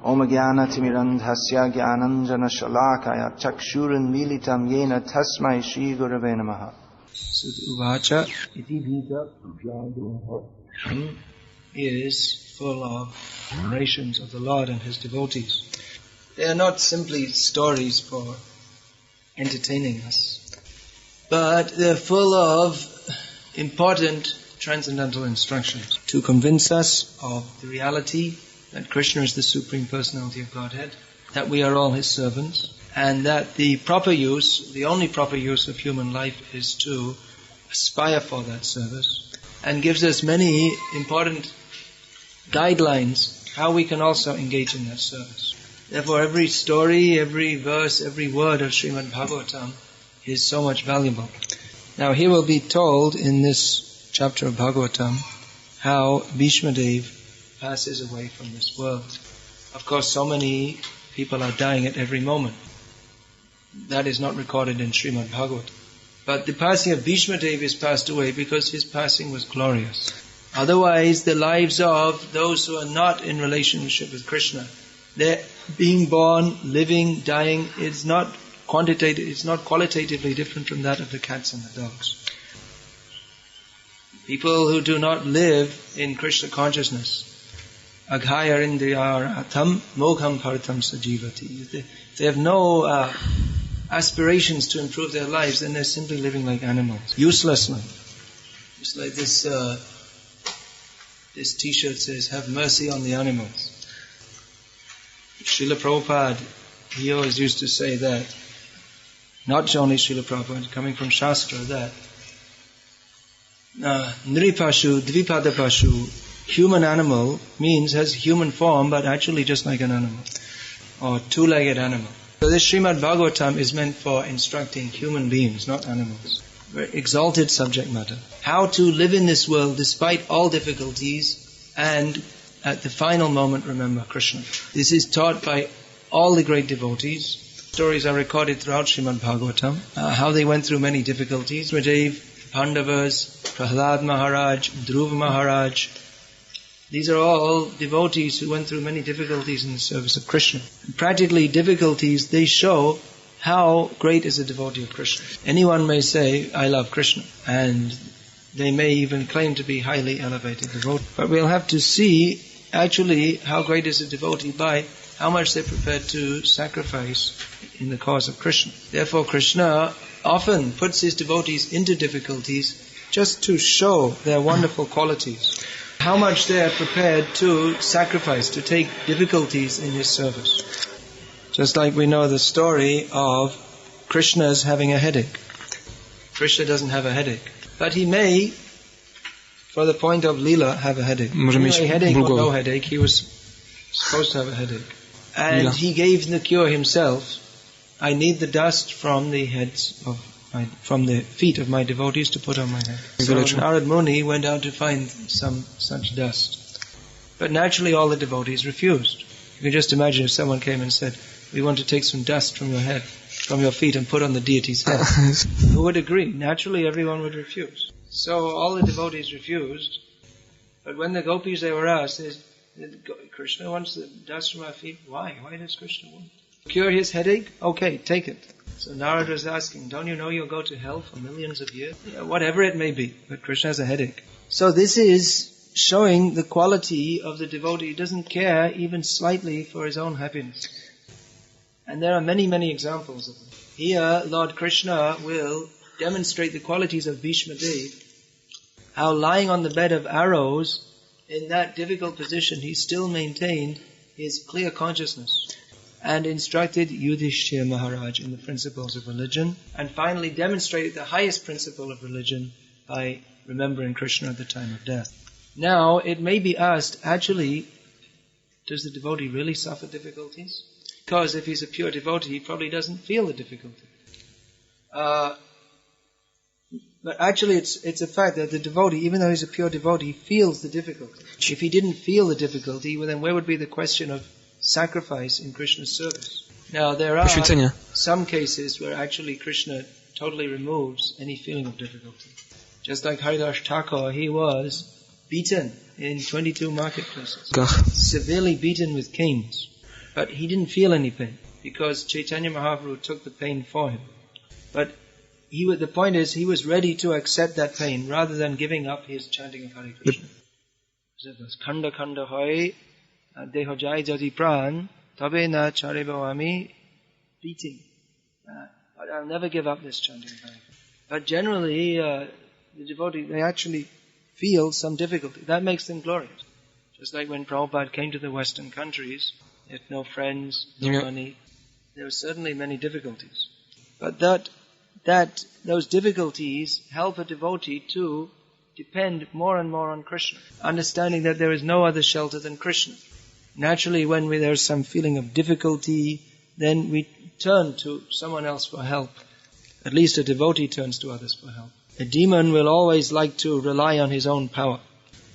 Om Jnana Timirandhasya Jnananjana Shalakaya Chakshuran Militam Yena Tasmai Shri Gurave Namaha. Suvacha iti bhita is full of narrations of the Lord and His devotees. They are not simply stories for entertaining us, but they're full of important transcendental instructions to convince us of the reality that Krishna is the Supreme Personality of Godhead, that we are all His servants, and that the proper use, the only proper use of human life is to aspire for that service, and gives us many important guidelines how we can also engage in that service. Therefore, every story, every verse, every word of Srimad Bhagavatam is so much valuable. Now, here we'll be told in this chapter of Bhagavatam how Bhishma Dev passes away from this world. Of course, so many people are dying at every moment. That is not recorded in Srimad Bhagavatam. But the passing of Bhishma Dev is passed away because his passing was glorious. Otherwise, the lives of those who are not in relationship with Krishna, their being born, living, dying, is not qualitatively different from that of the cats and the dogs. People who do not live in Krishna consciousness, aghaya indriyaratam mogham partam sajivati. They have no aspirations to improve their lives, then they're simply living like animals, uselessly. It's like this t-shirt says, "Have mercy on the animals." Srila Prabhupada, he always used to say that, not only Srila Prabhupada, coming from Shastra, that Nripashu, Dvipadapashu, human animal has human form, but actually just like an animal, or two-legged animal. So this Srimad Bhagavatam is meant for instructing human beings, not animals. Very exalted subject matter. How to live in this world despite all difficulties, and at the final moment remember Krishna. This is taught by all the great devotees. Stories are recorded throughout Srimad Bhagavatam, how they went through many difficulties. Rajiv, Pandavas, Prahlad Maharaj, Dhruva Maharaj. These are all devotees who went through many difficulties in the service of Krishna. And practically difficulties, they show how great is a devotee of Krishna. Anyone may say, "I love Krishna," and they may even claim to be highly elevated devotees. But we'll have to see actually how great is a devotee by how much they're prepared to sacrifice in the cause of Krishna. Therefore, Krishna often puts His devotees into difficulties just to show their wonderful qualities. How much they are prepared to sacrifice, to take difficulties in His service. Just like we know the story of Krishna's having a headache. Krishna doesn't have a headache, but He may, for the point of Leela, have a headache. A headache or no headache, He was supposed to have a headache. And He gave the cure Himself. I need the dust from the from the feet of my devotees to put on my head. So Narad Muni went out to find some such dust. But naturally all the devotees refused. You can just imagine if someone came and said, "We want to take some dust from your head, from your feet, and put on the deity's head." Who would agree? Naturally everyone would refuse. So all the devotees refused. But when the gopis, they were asked, "Krishna wants the dust from our feet." Why? Why does Krishna want it? Cure his headache? Okay, take it. So Narada was asking, "Don't you know you'll go to hell for millions of years?" Yeah, whatever it may be, but Krishna has a headache. So this is showing the quality of the devotee. He doesn't care even slightly for his own happiness. And there are many, many examples of them. Here, Lord Krishna will demonstrate the qualities of Bhishma Dev, how lying on the bed of arrows, in that difficult position, he still maintained his clear consciousness and instructed Yudhishthira Maharaj in the principles of religion, and finally demonstrated the highest principle of religion by remembering Krishna at the time of death. Now, it may be asked, actually, does the devotee really suffer difficulties? Because if he's a pure devotee, he probably doesn't feel the difficulty. But actually, it's a fact that the devotee, even though he's a pure devotee, feels the difficulty. If he didn't feel the difficulty, well, then where would be the question of sacrifice in Krishna's service? Now, there are some cases where actually Krishna totally removes any feeling of difficulty. Just like Haridas Thakur, he was beaten in 22 marketplaces, severely beaten with canes. But he didn't feel any pain because Chaitanya Mahaprabhu took the pain for him. But the point is, he was ready to accept that pain rather than giving up his chanting of Hare Krishna. Khanda khanda hoy deho jai jadi pran tabe na chare bhavami beating. But I'll never give up this chanting of Hare Krishna. But generally, the devotee, they actually feel some difficulty. That makes them glorious. Just like when Prabhupada came to the Western countries, he had no friends, no money. There were certainly many difficulties. But those difficulties help a devotee to depend more and more on Krishna, understanding that there is no other shelter than Krishna. Naturally, when there's some feeling of difficulty, then we turn to someone else for help. At least a devotee turns to others for help. A demon will always like to rely on his own power.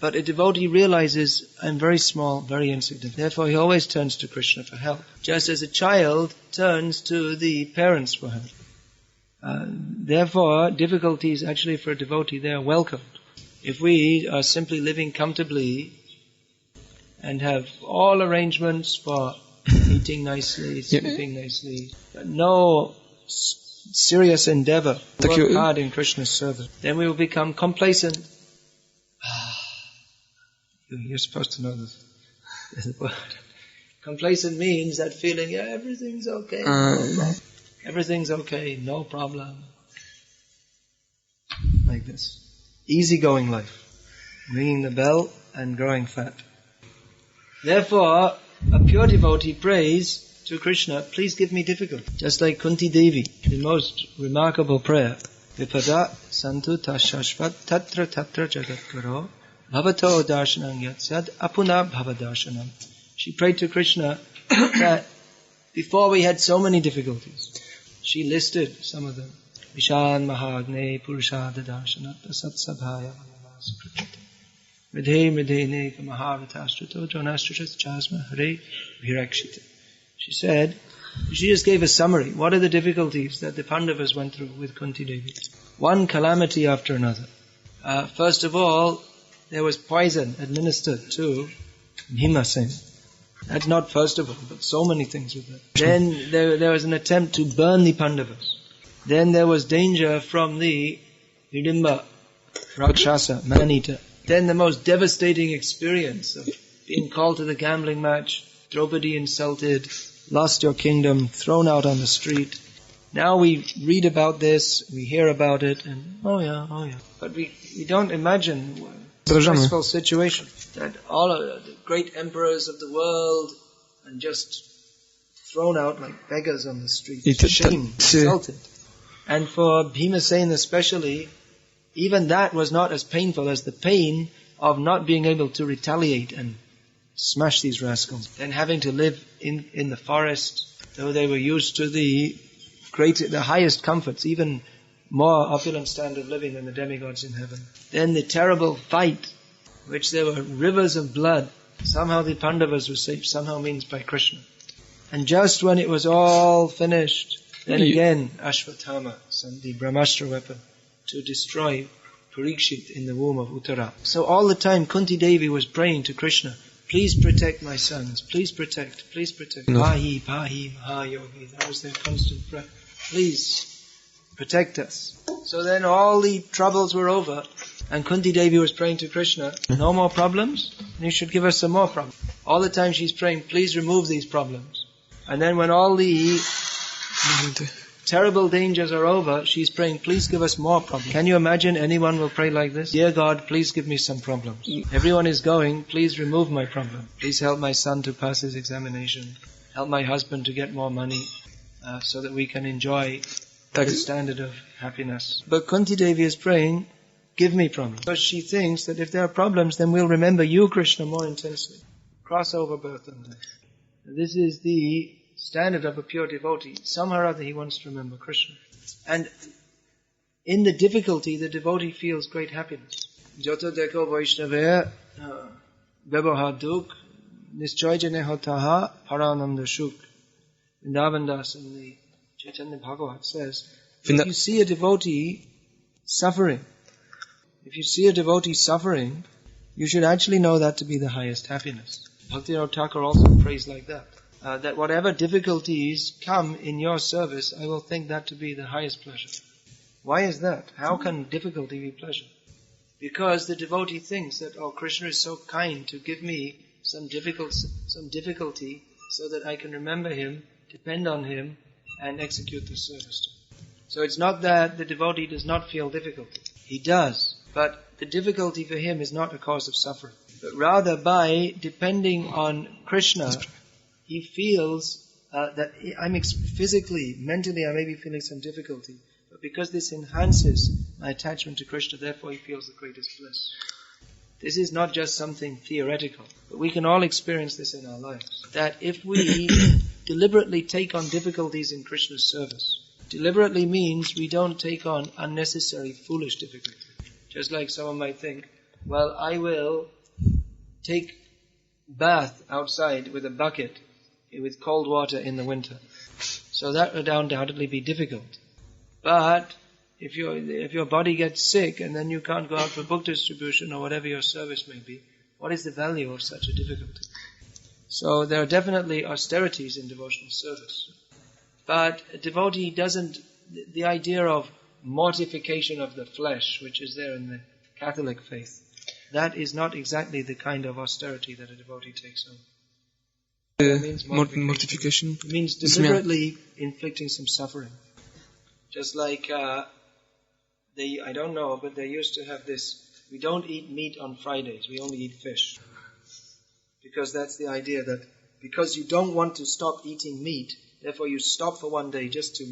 But a devotee realizes, I'm very small, very insignificant. Therefore, he always turns to Krishna for help. Just as a child turns to the parents for help. Therefore, difficulties actually for a devotee, they are welcomed. If we are simply living comfortably and have all arrangements for eating nicely, sleeping nicely, but no serious endeavor to work hard in Krishna's service, then we will become complacent. You're supposed to know this word. Complacent means that feeling, everything's okay. Everything's okay, no problem. Like this. Easygoing life. Ringing the bell and growing fat. Therefore, a pure devotee prays to Krishna, please give me difficulty. Just like Kunti Devi, the most remarkable prayer. Vipada santu tashashvat tatra tatra jagatkaro bhavato darshanam yatsyad apuna bhavadarshanam. She prayed to Krishna that before we had so many difficulties, she listed some of them. Vishan Mahagne Purushada Darshanata Satsabhaya Manavasa Mridhe Mridhe Neka Mahavatastruto Jonastrutas Chasma Hare Virakshita. She said, she just gave a summary. What are the difficulties that the Pandavas went through with Kunti Devi? One calamity after another. First of all, there was poison administered to Bhimasena. That's not first of all, but so many things with that. Then there was an attempt to burn the Pandavas. Then there was danger from the Hidimba, Rakshasa, man-eater. Then the most devastating experience of being called to the gambling match, Draupadi insulted, lost your kingdom, thrown out on the street. Now we read about this, we hear about it, and oh yeah. But we don't imagine a stressful situation that all of the great emperors of the world and just thrown out like beggars on the street, shamed, insulted. And for Bhimasena especially, even that was not as painful as the pain of not being able to retaliate and smash these rascals. Then having to live in the forest, though they were used to the highest comforts, even more opulent standard of living than the demigods in heaven. Then the terrible fight, which there were rivers of blood. Somehow the Pandavas were saved, somehow means by Krishna. And just when it was all finished, then again Ashwatthama sent the Brahmastra weapon to destroy Parikshit in the womb of Uttara. So all the time Kunti Devi was praying to Krishna, please protect my sons, please protect. Pahi, Mahayogi. That was their constant prayer. Please protect us. So then all the troubles were over, and Kunti Devi was praying to Krishna, no more problems? You should give us some more problems. All the time she's praying, please remove these problems. And then when all the terrible dangers are over, she's praying, please give us more problems. Can you imagine anyone will pray like this? Dear God, please give me some problems. Everyone is going, please remove my problem. Please help my son to pass his examination. Help my husband to get more money, so that we can enjoy the standard of happiness. But Kunti Devi is praying, give me problems. Because she thinks that if there are problems, then we'll remember you, Krishna, more intensely. Cross over birth and death. This is the standard of a pure devotee. Somehow or other he wants to remember Krishna. And in the difficulty, the devotee feels great happiness. Jota deko Vaishnava Vyabhaduk Nischoy Jane Hotaha Parananda Shuk. Vrindavan Das in the Chaitanya Bhagavat says, if you see a devotee suffering, you should actually know that to be the highest happiness. Bhakti Thakur also prays like that. that whatever difficulties come in your service, I will think that to be the highest pleasure. Why is that? How can difficulty be pleasure? Because the devotee thinks that, oh, Krishna is so kind to give me some difficulty so that I can remember him, depend on him, and execute the service to him. So it's not that the devotee does not feel difficulty. He does. But the difficulty for him is not a cause of suffering. But rather by depending on Krishna, he feels that I'm physically, mentally I may be feeling some difficulty. But because this enhances my attachment to Krishna, therefore he feels the greatest bliss. This is not just something theoretical, but we can all experience this in our lives. That if we deliberately take on difficulties in Krishna's service, deliberately means we don't take on unnecessary foolish difficulties. Just like someone might think, well, I will take bath outside with a bucket with cold water in the winter. So that would undoubtedly be difficult. But if your body gets sick and then you can't go out for book distribution or whatever your service may be, what is the value of such a difficulty? So there are definitely austerities in devotional service. But a devotee doesn't, the idea of mortification of the flesh, which is there in the Catholic faith, that is not exactly the kind of austerity that a devotee takes on. It means mortification. It means deliberately inflicting some suffering. Just like I don't know, but they used to have this, we don't eat meat on Fridays, we only eat fish. Because that's the idea that because you don't want to stop eating meat, therefore you stop for one day just to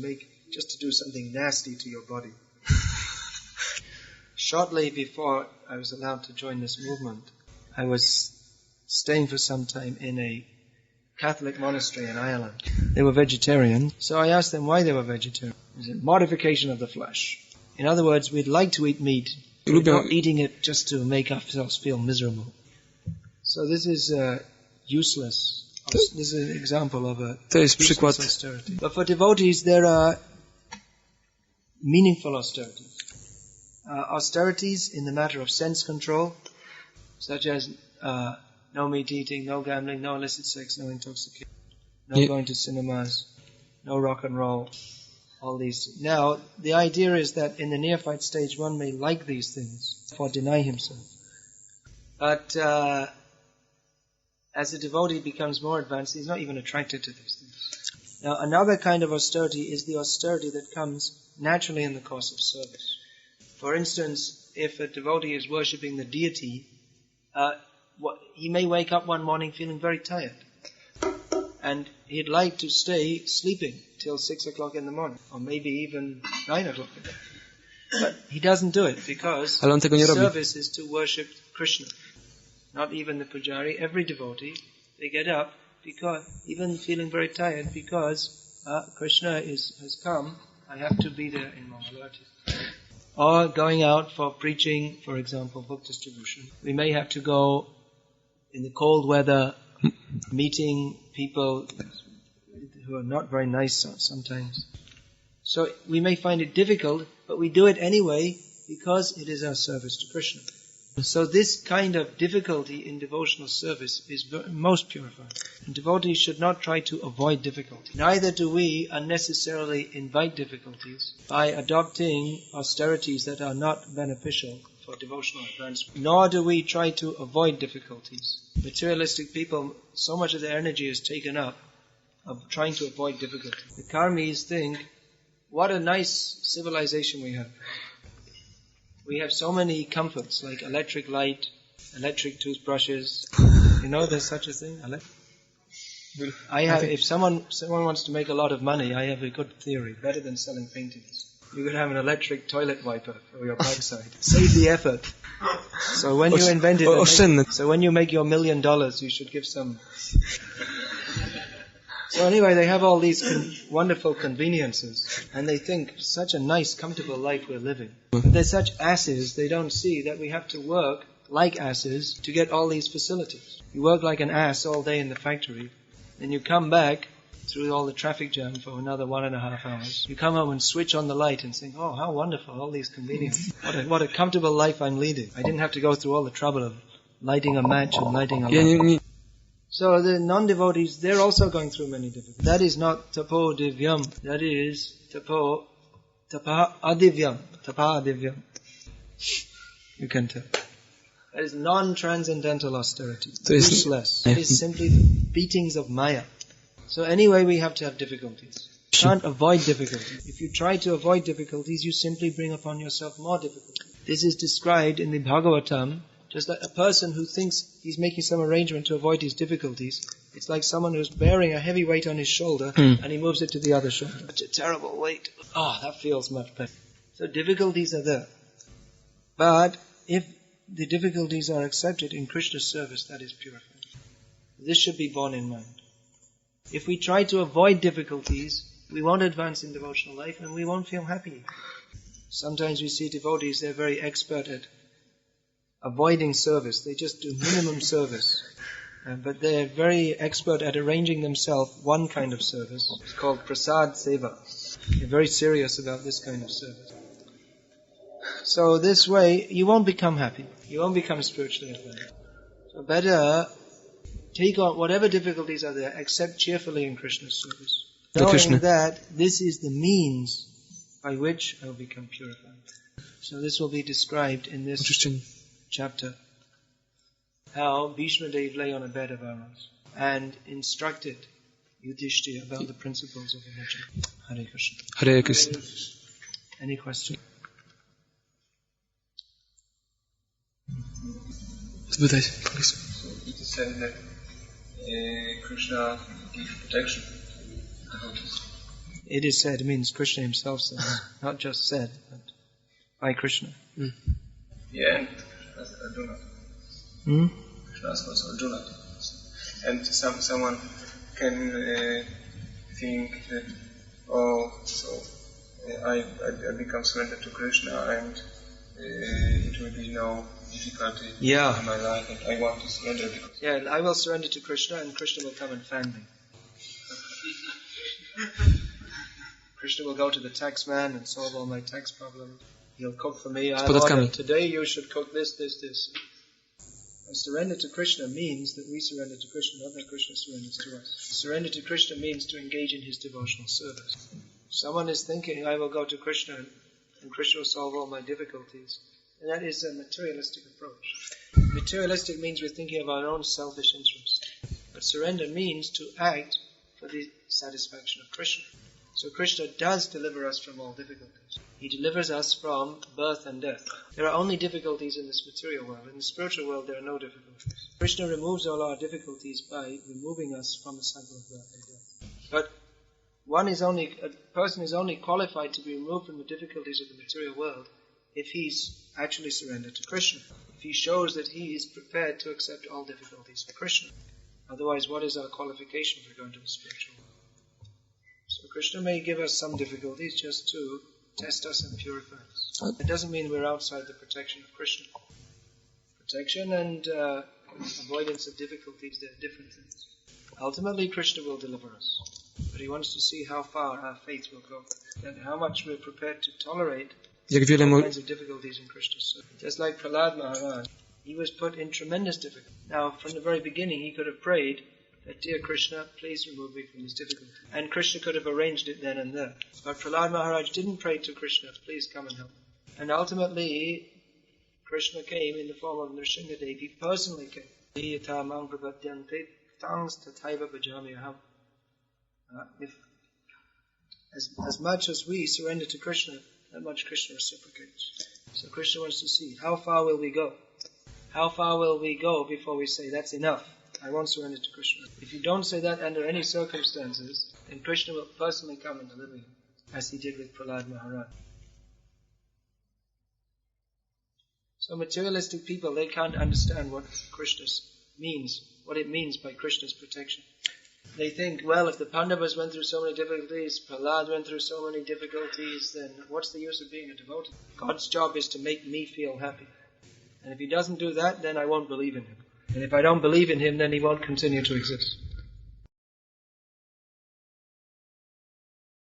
do something nasty to your body. Shortly before I was allowed to join this movement, I was staying for some time in a Catholic monastery in Ireland. They were vegetarian, so I asked them why they were vegetarian. It was mortification of the flesh. In other words, we'd like to eat meat, but we're not eating it just to make ourselves feel miserable. So this is useless. This is an example of a useless austerity. But for devotees, there are meaningful austerities. Austerities in the matter of sense control, such as no meat eating, no gambling, no illicit sex, no intoxication, no going to cinemas, no rock and roll, all these. Now, the idea is that in the neophyte stage, one may like these things, therefore deny himself. But as the devotee becomes more advanced, he's not even attracted to these things. Now, another kind of austerity is the austerity that comes naturally in the course of service. For instance, if a devotee is worshipping the deity, he may wake up one morning feeling very tired. And he'd like to stay sleeping till 6 o'clock in the morning, or maybe even 9 o'clock in the morning. But he doesn't do it because the service is to worship Krishna. Not even the pujari, every devotee, they get up because, even feeling very tired, because Krishna has come, I have to be there in Mangalarti. Or going out for preaching, for example, book distribution. We may have to go in the cold weather, meeting people who are not very nice sometimes. So we may find it difficult, but we do it anyway because it is our service to Krishna. So this kind of difficulty in devotional service is most purifying. And devotees should not try to avoid difficulty. Neither do we unnecessarily invite difficulties by adopting austerities that are not beneficial for devotional advancement. Nor do we try to avoid difficulties. Materialistic people, so much of their energy is taken up of trying to avoid difficulty. The karmis think, what a nice civilization we have. We have so many comforts like electric light, electric toothbrushes. You know there's such a thing? If someone wants to make a lot of money, I have a good theory, better than selling paintings. You could have an electric toilet wiper for your backside. Save the effort. So when you invent it, so when you make your $1 million, you should give some. So anyway, they have all these wonderful conveniences, and they think such a nice, comfortable life we're living. But they're such asses, they don't see that we have to work like asses to get all these facilities. You work like an ass all day in the factory, then you come back through all the traffic jam for another 1.5 hours. You come home and switch on the light and think, oh, how wonderful, all these conveniences. What a comfortable life I'm leading. I didn't have to go through all the trouble of lighting a match and lighting a lamp. So the non-devotees, they're also going through many difficulties. That is not tapo divyam. That is tapa adivyam. Tapa adivyam. You can tell. That is non-transcendental austerity. Useless. It is simply the beatings of Maya. So anyway, we have to have difficulties. You can't avoid difficulties. If you try to avoid difficulties, you simply bring upon yourself more difficulties. This is described in the Bhagavatam, just like a person who thinks he's making some arrangement to avoid his difficulties. It's like someone who's bearing a heavy weight on his shoulder and he moves it to the other shoulder. It's a terrible weight. That feels much better. So difficulties are there. But if the difficulties are accepted in Krishna's service, that is purified. This should be borne in mind. If we try to avoid difficulties, we won't advance in devotional life and we won't feel happy. Sometimes we see devotees, they're very expert at avoiding service. They just do minimum service. But they're very expert at arranging themselves one kind of service. It's called prasad seva. They're very serious about this kind of service. So this way, you won't become happy. You won't become spiritually advanced. So better take on whatever difficulties are there, accept cheerfully in Krishna's service. Knowing that this is the means by which I will become purified. So this will be described in this chapter. How Bhishma Dev lay on a bed of arrows and instructed Yudhishthira about the principles of religion. Hare Krishna. Hare Krishna. Any question? Please. So it is said that Krishna gives protection. It is said, it means Krishna himself said, not just said, but by Krishna. Yeah, and Arjuna. Krishna asked also Arjuna. And someone can think that, I become surrendered to Krishna and it will be no difficulty in my life and I want to surrender because... Yeah, I will surrender to Krishna and Krishna will come and fan me. Krishna will go to the tax man and solve all my tax problems. He'll cook for me. Today you should cook this. And surrender to Krishna means that we surrender to Krishna, not that Krishna surrenders to us. Surrender to Krishna means to engage in his devotional service. If someone is thinking, I will go to Krishna and Krishna will solve all my difficulties, and that is a materialistic approach. Materialistic means we're thinking of our own selfish interest. But surrender means to act for the satisfaction of Krishna. So Krishna does deliver us from all difficulties. He delivers us from birth and death. There are only difficulties in this material world. In the spiritual world there are no difficulties. Krishna removes all our difficulties by removing us from the cycle of birth and death. But a person is only qualified to be removed from the difficulties of the material world if he's actually surrendered to Krishna. If he shows that he is prepared to accept all difficulties for Krishna. Otherwise, what is our qualification for going to the spiritual world? So Krishna may give us some difficulties just to test us and purify us. It doesn't mean we're outside the protection of Krishna. Protection and avoidance of difficulties, they're different things. Ultimately, Krishna will deliver us. But he wants to see how far our faith will go. And how much we're prepared to tolerate all kinds of difficulties in Krishna's service. Just like Prahlad Maharaj, he was put in tremendous difficulty. Now, from the very beginning, he could have prayed that, dear Krishna, please remove me from this difficulty. And Krishna could have arranged it then and there. But Prahlad Maharaj didn't pray to Krishna, please come and help me. And ultimately, Krishna came in the form of Nrsimhadev. He personally came. As much as we surrender to Krishna, that much Krishna reciprocates. So Krishna wants to see, how far will we go? How far will we go before we say, that's enough, I won't surrender to Krishna? If you don't say that under any circumstances, then Krishna will personally come and deliver you, as he did with Prahlad Maharaj. So materialistic people, they can't understand what Krishna means, what it means by Krishna's protection. They think, well, if the Pandavas went through so many difficulties, Prahlad went through so many difficulties, then what's the use of being a devotee? God's job is to make me feel happy. And if he doesn't do that, then I won't believe in him. And if I don't believe in him, then he won't continue to exist.